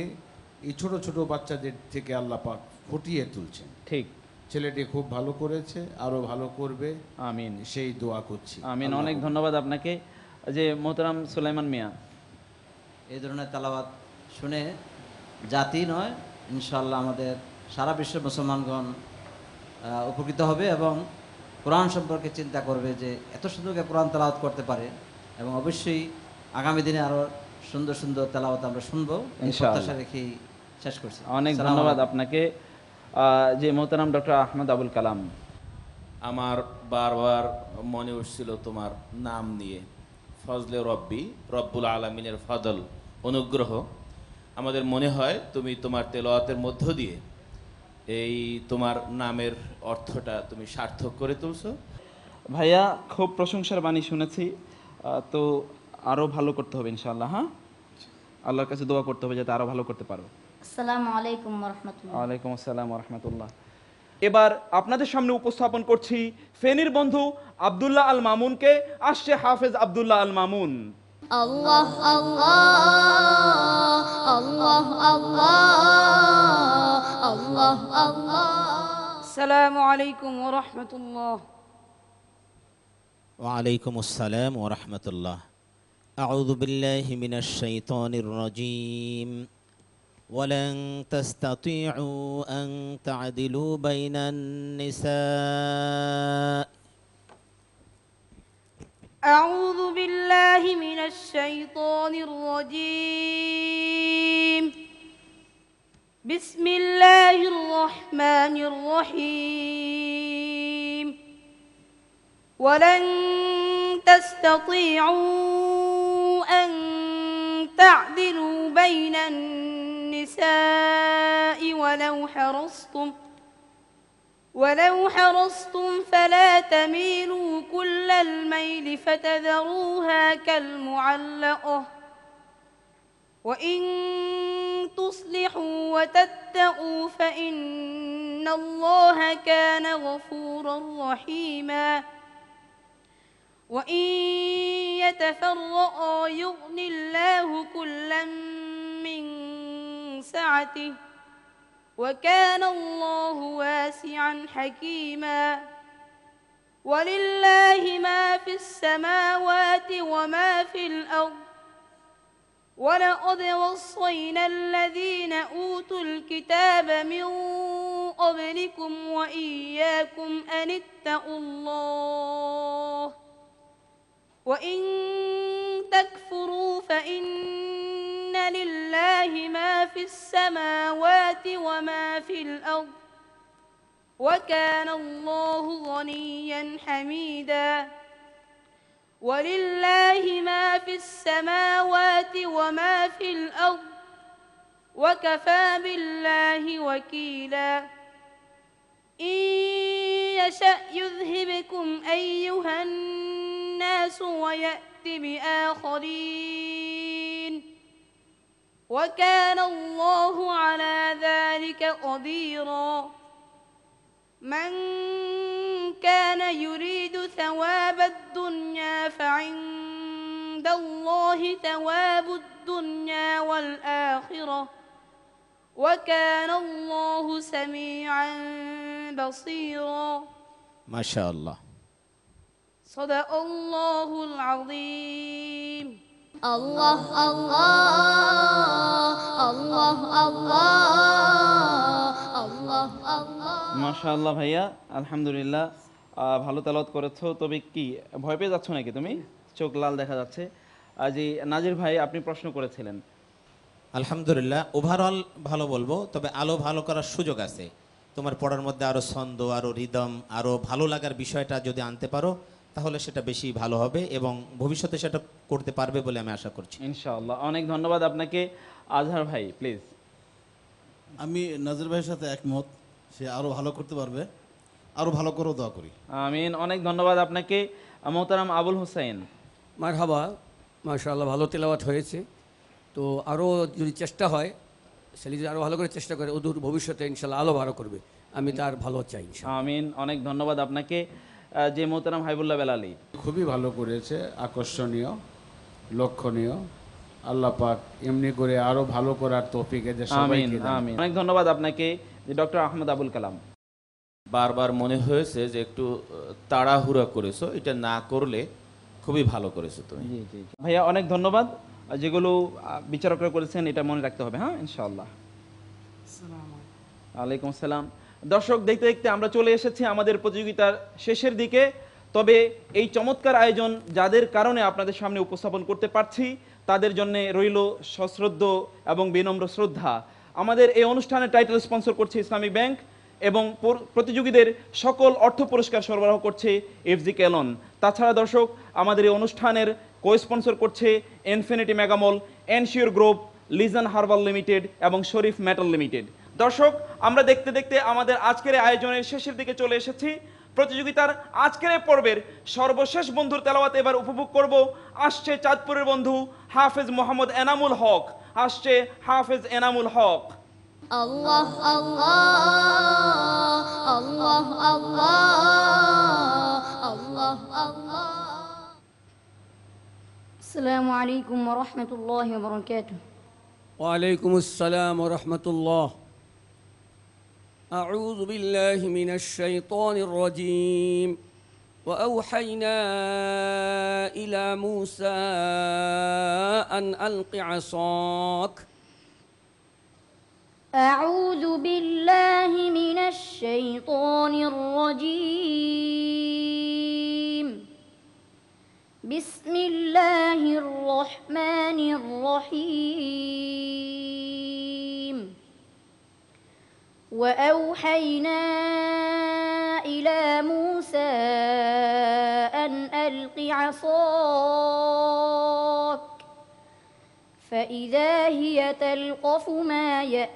এই ছোট ছোট বাচ্চাদের থেকে আল্লাহ পাক ফুটিয়ে তুলছেন। ঠিক, ছেলেটি খুব ভালো করেছে, আরও ভালো করবে, আমিন, সেই দোয়া করছি। আমিন, অনেক ধন্যবাদ আপনাকে। যে মোহতারাম সুলাইমান মিয়া, এই ধরনের তেলাওয়াত শুনে জাতি নয়, ইনশাআল্লাহ আমাদের সারা বিশ্বের মুসলমানগণ উপকৃত হবে এবং কোরআন সম্পর্কে চিন্তা করবে যে এত সুন্দর কোরআন তেলাওয়াত করতে পারে, এবং অবশ্যই আগামী দিনে আরও সুন্দর সুন্দর তেলাওয়াত আমরা শুনবো, এই প্রত্যাশা রেখেই শেষ করছি। অনেক ধন্যবাদ আপনাকে। যে মোহতারাম ডক্টর আহমদ আবুল কালাম, আমার বারবার মনে উঠছিল তোমার নাম নিয়ে, ফজলে রব্বি, রব্বুল আলমিনের ফজল, অনুগ্রহ। আমাদের মনে হয় তুমি তোমার তেলাওয়াতের মধ্য দিয়ে এই তোমার নামের অর্থটা তুমি সার্থক করে তুলছো। ভাইয়া, খুব প্রশংসার বাণী শুনেছি, তো আরও ভালো করতে হবে ইনশাআল্লাহ। হ্যাঁ, আল্লাহর কাছে দোয়া করতে হবে যাতে আরও ভালো করতে পারো। আসসালামু আলাইকুম ওয়া রাহমাতুল্লাহ। ওয়ালাইকুম আসসালাম ওয়া রাহমাতুল্লাহ। এবার আপনাদের সামনে উপস্থাপন করছি ফেনীর বন্ধু আব্দুল্লাহ আল মামুনকে। আসছে হাফেজ আব্দুল্লাহ আল মামুন। আল্লাহ আল্লাহ আল্লাহ আল্লাহ আল্লাহ আল্লাহ। আসসালামু আলাইকুম ওয়া রাহমাতুল্লাহ। ওয়ালাইকুম আসসালাম ওয়া রাহমাতুল্লাহ। আউযু বিল্লাহি মিনাশ শাইতানির রাজীম। ওয়ালান তাসতাতিউ আন তা'দিলু বাইনান নিসা। أعوذ بالله من الشيطان الرجيم. بسم الله الرحمن الرحيم. ولن تستطيعوا أن تعدلوا بين النساء ولو حرصتم فلا تميلوا كل الميل فتذروها كالمعلقة. وإن تصلحوا وتتقوا فإن الله كان غفورا رحيما. وإن يتفرقا يغن الله كلا من سعته وكان الله واسعا حكيما. ولله ما في السماوات وما في الأرض. ولقد وصينا الذين أوتوا الكتاب من قبلكم وإياكم أن اتقوا الله. وإن تكفروا فإن لله ما في السماوات وما في الأرض. وكان الله غنيا حميدا ولله ما في السماوات وما في الأرض وكفى بالله وكيلا إن يشأ يذهبكم أيها الناس ويأت بآخرين وكان الله على ذلك قديرا من كان يريد ثواب الدنيا فعند الله ثواب الدنيا والآخرة وكان الله سميعا بصيرا মাশাআল্লাহ। صدق الله العظيم الله الله الله الله الله الله মাশাআল্লাহ ভাইয়া, আলহামদুলিল্লাহ। ভালো তেলাওয়াত করেছো। তবে কি ভয় পেয়ে যাচ্ছ নাকি তুমি? চোখ লাল দেখা যাচ্ছে। জি নাজির ভাই, আপনি প্রশ্ন করেছিলেন। আলহামদুলিল্লাহ, ওভারঅল ভালো বলবো, তবে আলো ভালো করার সুযোগ আছে। তোমার পড়ার মধ্যে আরো ছন্দ, আরো রিদম, আরো ভালো লাগার বিষয়টা যদি আনতে পারো তাহলে সেটা বেশি ভালো হবে এবং ভবিষ্যতে সেটা করতে পারবে বলে আমি আশা করছি ইনশাআল্লাহ। অনেক ধন্যবাদ আপনাকে। আজহার ভাই প্লিজ। আমি নাজির ভাইয়ের সাথে একমত, সে আরও ভালো করতে পারবে, আরও ভালো করেও দোয়া করি। আমিন। অনেক ধন্যবাদ আপনাকে। মোহতারাম আবুল হোসেন। মারহাবা, মাশাআল্লাহ, ভালো তেলাওয়াত হয়েছে। তো আরও যদি চেষ্টা হয়, ছেলে যদি আরও ভালো করে চেষ্টা করে, অদূর ভবিষ্যতে ইনশাল্লাহ আলো ভালো করবে, আমি তার ভালো চাই ইনশাআল্লাহ। আমিন। অনেক ধন্যবাদ আপনাকে। যে মোহতারাম হাবিবুল্লাহ বেলালী। খুবই ভালো করেছে, আকর্ষণীয়, লক্ষণীয়। আল্লাহ পাক এমনি করে আরো ভালো করার তৌফিক এদের সবাইকে দান। আমিন। অনেক ধন্যবাদ আপনাকে। যে ডক্টর আহমদ আবুল কালাম। বারবার মনে হয়েছে যে একটু তাড়াহুড়া করেছো, এটা না করলে খুবই ভালো করেছো তুমি। জি জি জি। ভাইয়া অনেক ধন্যবাদ। যেগুলো বিচারকরা করেছেন এটা মনে রাখতে হবে। হ্যাঁ ইনশাআল্লাহ। ওয়ালাইকুম আসসালাম। দর্শক, দেখতে দেখতে আমরা চলে এসেছি আমাদের প্রতিযোগিতার শেষের দিকে। তবে এই চমৎকার আয়োজন যাদের কারণে আপনাদের সামনে উপস্থাপন করতে পারছি তাদের জন্য রইল সশ্রদ্ধ এবং বিনম্র শ্রদ্ধা। আমাদের এই অনুষ্ঠানের টাইটেল স্পন্সর করছে ইসলামী ব্যাংক এবং প্রতিযোগীদের সকল অর্থ পুরস্কার সরবরাহ করছে এফজি ক্যালন। তাছাড়া দর্শক, আমাদের এই অনুষ্ঠানের কো স্পন্সর করছে ইনফিনিটি মেগামল, এনশিওর গ্রুপ, লিজন হার্বাল লিমিটেড এবং শরীফ মেটাল লিমিটেড। দর্শক, আমরা দেখতে দেখতে আমাদের আজকের আয়োজনের শেষের দিকে চলে এসেছি। প্রতিযোগিতার আজকের পর্বের সর্বশেষ বন্ধুর তেলাওয়াত এবার উপভোগ করব। আসছে চাঁদপুরের বন্ধু হাফেজ মোহাম্মদ এনামুল হক। আসছে হাফেজ এনামুল হক। الله الله الله الله الله الله السلام عليكم ورحمة الله وبركاته وعليكم السلام ورحمة الله أعوذ بالله من الشيطان الرجيم وأوحينا إلى موسى أن ألق عصاك أعوذ بالله من الشيطان الرجيم بسم الله الرحمن الرحيم وأوحينا إلى موسى أن ألق عصاك فإذا هي تلقف ما يأفكون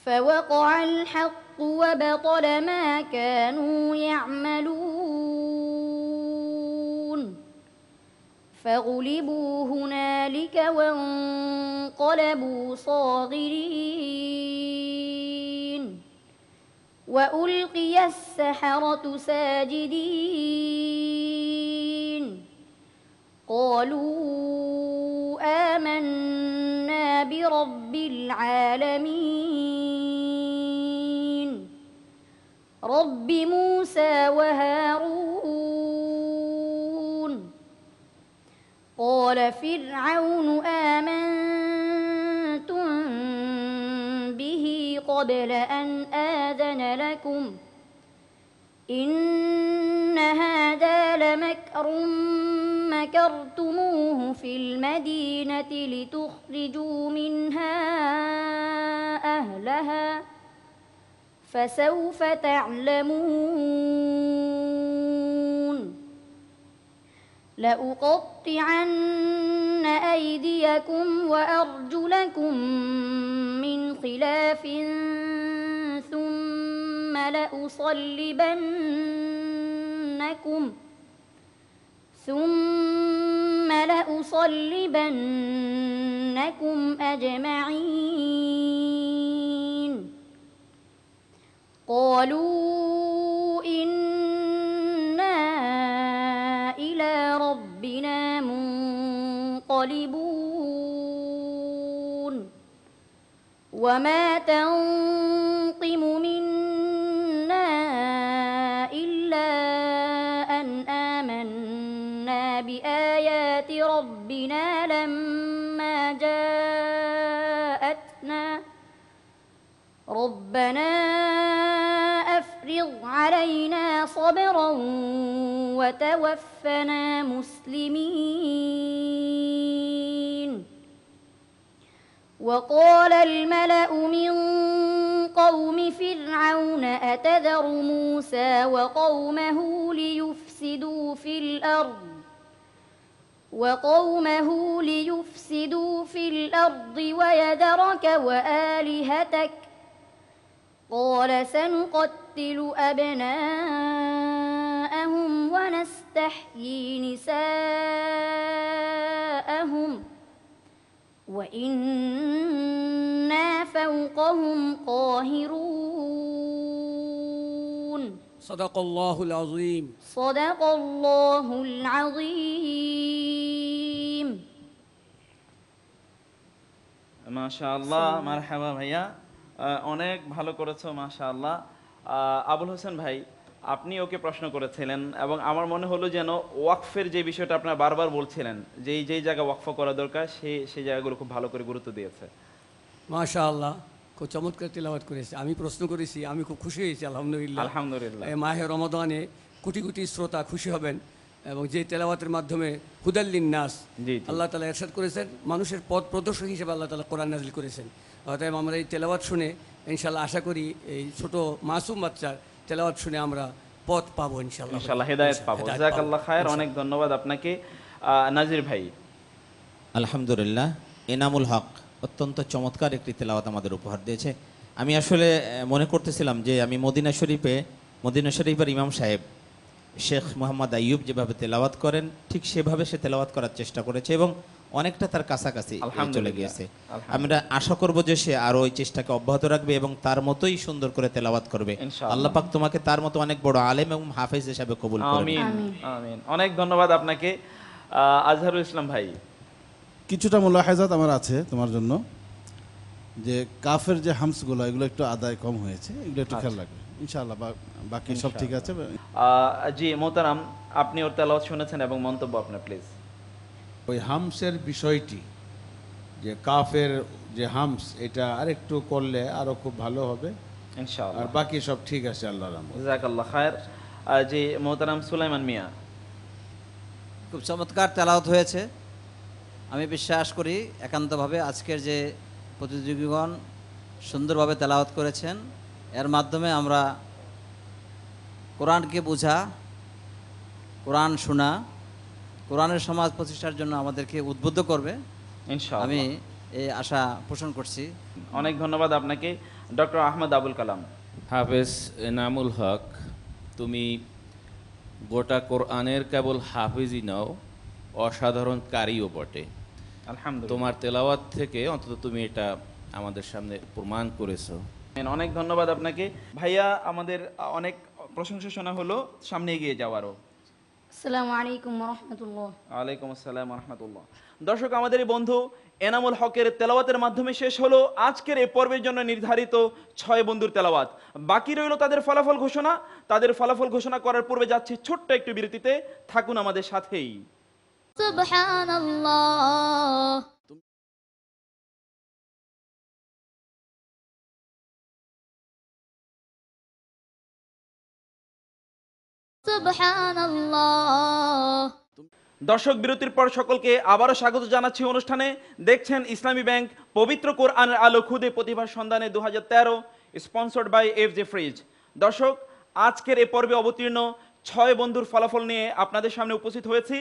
فوقع الحق وبطل ما كانوا يعملون فغلبوا هنالك وانقلبوا صاغرين وألقي السحرة ساجدين قالوا آمنا برب العالمين رب موسى وهارون قال فرعون آمنتم به قبل أن آذن لكم إن هذا لمكر مكرتموه في المدينة لتخرجوا منها أهلها فسوف تعلمون لأقطعن أيديكم وأرجلكم من خلاف ثم لأصلبنكم أجمعين قالوا إنا إلى ربنا منقلبون وما تنقم منا إلا أن آمنا بآيات ربنا لما جاءتنا ربنا أفرغ علينا صبرا وتوفنا مسلمين وقال الملأ من قوم فرعون أتذر موسى وقومه ليفسدوا في الأرض ويذرك وآلهتك قال سنقتل أبناءهم ونستحيي نساءهم وإنا فوقهم قاهرون صدق الله العظيم صدق الله العظيم মাশাআল্লাহ, মারহাবা ভাইয়া, অনেক ভালো করেছো মাশাআল্লাহ। আবুল হোসেন ভাই, আপনি ওকে প্রশ্ন করেছিলেন এবং আমার মনে হলো যেন ওয়াকফের যে বিষয়টা আপনারা বারবার বলছিলেন যে যেই জায়গা ওয়াকফ করা দরকার সেই জায়গাগুলো খুব ভালো করে গুরুত্ব দিয়েছে। মাশাআল্লাহ, খুব চমৎকার তেলাওয়াত করেছে। আমি প্রশ্ন করেছি, আমি খুব খুশি হয়েছি আলহামদুলিল্লাহ। আলহামদুলিল্লাহ। মাহে রমাদানে কোটি কোটি শ্রোতা খুশি হবেন এবং যে তেলাওয়াতের মাধ্যমে হুদাল্লিন নাস, আল্লাহ তাআলা ইরশাদ করেছেন মানুষের পথ প্রদর্শক হিসেবে আল্লাহ তাআলা কোরআন নাযিল করেছেন। অতএব আমরা এই তেলাওয়াত শুনে ইনশাআল্লাহ আশা করি এই ছোট মাসুম বাচ্চার তেলাওয়াত শুনে আমরা পথ পাবো ইনশাআল্লাহ, হেদায়েত পাবো। জাযাকাল্লাহ খায়ের, অনেক ধন্যবাদ আপনাকে। নাজির ভাই। আলহামদুলিল্লাহ, এনামুল হক অত্যন্ত চমৎকার একটি তেলাওয়াত আমাদের উপহার দিয়েছে। আমি আসলে মনে করতেছিলাম যে আমি মদিনা শরীফের ইমাম সাহেব শেখ মোহাম্মদ আইয়ুব যেভাবে তেলাওয়াত করেন ঠিক সেভাবে সে তেলাওয়াত করার চেষ্টা করেছে এবং অনেকটা তার কাছাকাছি চলে গিয়েছে। আমরা আশা করব যে সে আরো ওই চেষ্টাকে অব্যাহত রাখবে এবং তার মতোই সুন্দর করে তেলাওয়াত করবে। আল্লাহ পাক তোমাকে তার মতো অনেক বড় আলেম এবং হাফেজ হিসেবে কবুল করুন। আমিন আমিন। অনেক ধন্যবাদ আপনাকে। আজহারুল ইসলাম ভাই, কিছুটা মুলাহাজাত আমার আছে তোমার জন্য, যে কাফের যে হামসগুলো এগুলো একটু আদায় কম হয়েছে, এগুলো একটু খেয়াল রাখবে ইনশাআল্লাহ, বাকি সব ঠিক আছে। জি মোহতারাম, আপনি ওর তেলাওয়াত শুনেছেন এবং মন্তব্য আপনার প্লিজ। ওই হামসের বিষয়টি, যে কাফের যে হামস, এটা আরেকটু করলে আরো খুব ভালো হবে ইনশাআল্লাহ, আর বাকি সব ঠিক আছে আল্লাহর রহমতে। জাযাকাল্লাহ খায়ের। জি মোহতারাম সুলাইমান মিয়া। খুব চমৎকার তেলাওয়াত হয়েছে। আমি বিশ্বাস করি একান্তভাবে আজকের যে প্রতিযোগীগণ সুন্দরভাবে তেলাওয়াত করেছেন, এর মাধ্যমে আমরা কোরআনকে বোঝা, কোরআন শোনা, কোরআনের সমাজ প্রতিষ্ঠার জন্য আমাদেরকে উদ্বুদ্ধ করবে ইনশাআল্লাহ, আমি এই আশা পোষণ করছি। অনেক ধন্যবাদ আপনাকে। ডক্টর আহমদ আবুল কালাম। হাফেজ এনামুল হক, তুমি গোটা কোরআনের কেবল হাফিজই নাও, অসাধারণ কারিও বটে। আলহামদুলিল্লাহ, তোমার তেলাওয়াত থেকে অন্তত তুমি এটা আমাদের সামনে প্রমাণ করেছো। অনেক ধন্যবাদ আপনাকে ভাইয়া। আমাদের অনেক প্রশংসা শোনা হলো, সামনে এগিয়ে যাওয়ারও। আসসালামু আলাইকুম ওয়া রাহমাতুল্লাহ। ওয়ালাইকুম আসসালাম ওয়া রাহমাতুল্লাহ। দর্শক, আমাদের এই বন্ধু এনামুল হকের তেলাওয়াতের মাধ্যমে শেষ হলো আজকের এই পর্বের জন্য নির্ধারিত 6 বন্ধুর তেলাওয়াত। বাকি রইল তাদের ফলাফল ঘোষণা। তাদের ফলাফল ঘোষণা করার পূর্বে যাচ্ছি ছোট্ট একটু বিরতিতে, থাকুন আমাদের সাথেই। সুবহানাল্লাহ। সুবহানাল্লাহ। দর্শক বিরতির পর সকলকে আবারও স্বাগত জানাচ্ছি অনুষ্ঠানে। দেখছেন ইসলামী ব্যাংক পবিত্র কোরআনের আলো খুদে প্রতিভার সন্ধানে 2013, স্পন্সর্ড বাই FJ ফ্রিজ। দর্শক, আজকের এই পর্বে অবতীর্ণ 6 বন্ধুর ফলাফল নিয়ে আপনাদের সামনে উপস্থিত হয়েছি।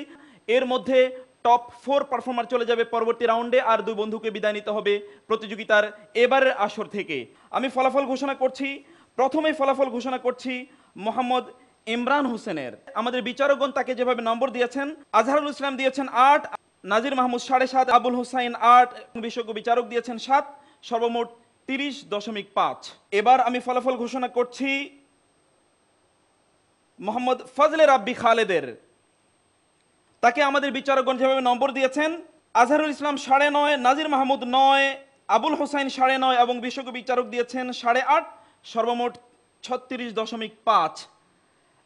এর মধ্যে টপ 4 পারফর্মার চলে যাবে পরবর্তী রাউন্ডে, আর 2 বন্ধুকে বিদায় নিতে হবে প্রতিযোগিতার এবারের আসর থেকে। আমি ফলাফল ঘোষণা করছি। প্রথমেই ফলাফল ঘোষণা করছি মোহাম্মদ ইমরান হোসেনের। আমাদের বিচারকগণ তাকে যেভাবে নম্বর দিয়েছেন, আজহারুল ইসলাম দিয়েছেন 8, নাজির মাহমুদ 7.5, আবুল হুসাইন 8, বিশেষজ্ঞ বিচারক দিয়েছেন 7, সর্বমোট 30.5। এবার আমি ফলাফল ঘোষণা করছি মোহাম্মদ ফজলে রাব্বি খালেদের। তাকে আমাদের বিচারকগণ যেভাবে নম্বর দিয়েছেন, আজহারুল ইসলাম 9.5, নাজির মাহমুদ 9, আবুল হোসাইন 9.5 এবং বিশেষজ্ঞ বিচারক দিয়েছেন 8.5, সর্বমোট 36.5।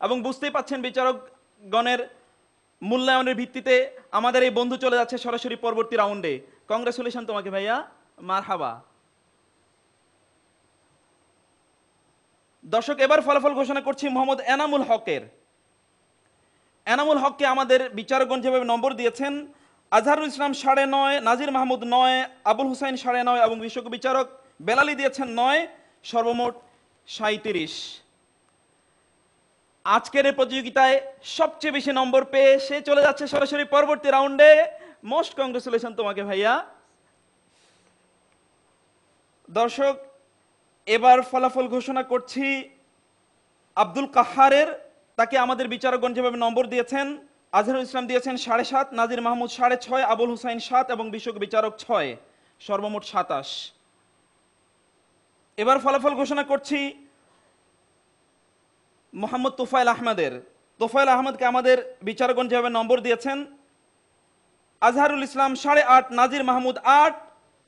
এবং বুঝতেই পাচ্ছেন বিচারকগণের মূল্যায়নের ভিত্তিতে আমাদের এই বন্ধু চলে যাচ্ছে সরাসরি পরবর্তী রাউন্ডে। কংগ্রেচুলেশন তোমাকে ভাইয়া, মারহাবা। দর্শক, এবার ফলাফল ঘোষণা করছি মোহাম্মদ এনামুল হকের। এনামুল হককে আমাদের বিচারকগণ যেভাবে নম্বর দিয়েছেন, আজহারুল ইসলাম 9.5, নাজির মাহমুদ 9, আবুল হুসাইন 9.5 এবং বিশেষজ্ঞ বিচারক বেলালি দিয়েছেন 9, সর্বমোট 37। আজকের এই প্রতিযোগিতায় সবচেয়ে বেশি নম্বর পেয়ে সে চলে যাচ্ছে সরাসরি পরবর্তী রাউন্ডে। মোস্ট কংগ্রেচুলেশন তোমাকে ভাইয়া। দর্শক, এবার ফলাফল ঘোষণা করছি আব্দুল কাহারের। তাকে আমাদের বিচারকগণ যেভাবে নম্বর দিয়েছেন, আজহারুল ইসলাম দিয়েছেন 7.5, নাজির মাহমুদ 6.5, আবুল হুসাইন 7 এবং বিশেষজ্ঞ বিচারক 6, সর্বমোট 27। এবার ফলাফল ঘোষণা করছি মোহাম্মদ তোফায়েল আহমদের। তোফায়েল আহমদকে আমাদের বিচারকগণ যেভাবে নম্বর দিয়েছেন, আজহারুল ইসলাম 8.5, নাজির মাহমুদ 8,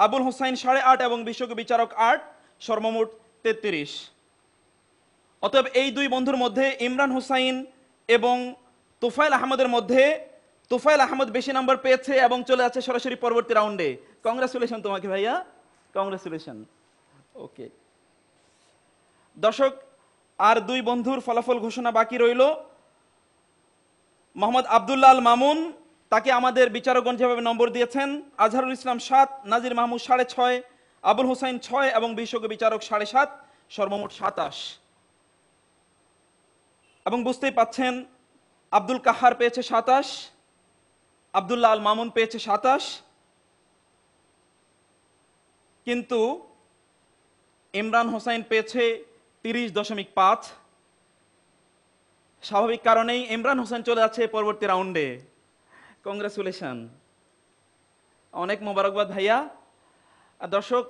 আবুল হোসাইন 8.5 এবং বিশেষজ্ঞ বিচারক 8, সর্বমোট 33। অতএব এই 2 বন্ধুর মধ্যে ইমরান হোসাইন এবং তোফায়েল আহমদের মধ্যে তোফায়েল আহমদ বেশি নাম্বার পেয়েছে এবং চলে যাচ্ছে সরাসরি পরবর্তী রাউন্ডে। কংগ্রেচুলেশন তোমাকে ভাইয়া, কংগ্রেচুলেশন। ওকে দর্শক, আর 2 বন্ধুর ফলাফল ঘোষণা বাকি রইল। মোহাম্মদ আব্দুল্লাহ আল মামুন, তাকে আমাদের বিচারকগণ যেভাবে নম্বর দিয়েছেন, আজহারুল ইসলাম 7, নাজির মাহমুদ 6.5, আবুল হোসাইন 6 এবং বিশেষজ্ঞ বিচারক 7.5, সর্বমোট 27। এবং বুঝতেই পাচ্ছেন আব্দুল কাহার পেয়েছে 27, আব্দুল্লাহ আল মামুন পেয়েছে 27, কিন্তু ইমরান হোসাইন পেয়েছে 30.5। স্বাভাবিক কারণেই ইমরান হোসেন চলে যাচ্ছে পরবর্তী রাউন্ডে। কংগ্রেচুলেশন, অনেক মোবারকবাদ ভাইয়া। আর দর্শক,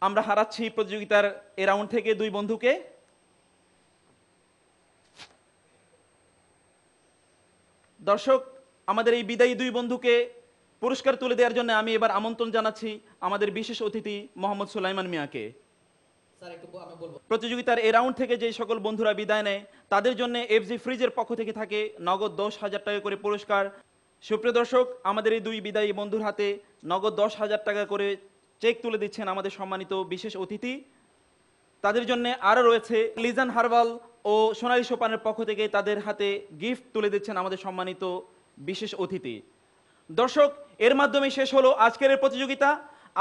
আমরা হারাচ্ছি প্রতিযোগিতার এই রাউন্ড থেকে 2 বন্ধুকে। দর্শক, আমাদের এই বিদায়ী 2 বন্ধুকে পুরস্কার তুলে দেওয়ার জন্য আমি এবার আমন্ত্রণ জানাচ্ছি আমাদের বিশেষ অতিথি মোহাম্মদ সুলাইমান মিয়াকে। প্রতিযোগিতার এই রাউন্ড থেকে যে সকল বন্ধুরা বিদায় নেয় তাদের জন্য FJ ফ্রিজের পক্ষ থেকে থাকে নগদ 10,000 টাকা করে পুরস্কার। সুপ্রিয় দর্শক, আমাদের এই 2 বিদায়ী বন্ধুর হাতে নগদ 10,000 টাকা করে চেক তুলে দিচ্ছেন আমাদের সম্মানিত বিশেষ অতিথি। তাদের জন্য আরও রয়েছে লিজান হার্বাল ও সোনালী সোপানের পক্ষ থেকে তাদের হাতে গিফট তুলে দিচ্ছেন আমাদের সম্মানিত বিশেষ অতিথি। দর্শক, এর মাধ্যমে শেষ হলো আজকের এই প্রতিযোগিতা।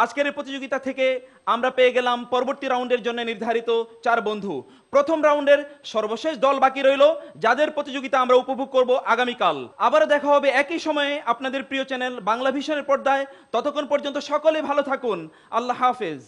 আজকের এই প্রতিযোগিতা থেকে আমরা পেয়ে গেলাম পরবর্তী রাউন্ডের জন্য নির্ধারিত 4 বন্ধু। প্রথম রাউন্ডের সর্বশেষ দল বাকি রইল, যাদের প্রতিযোগিতা আমরা উপভোগ করব আগামীকাল। আবারও দেখা হবে একই সময়ে আপনাদের প্রিয় চ্যানেল বাংলা ভিশনের পর্দায়। ততক্ষণ পর্যন্ত সকলে ভালো থাকুন। আল্লাহ হাফেজ।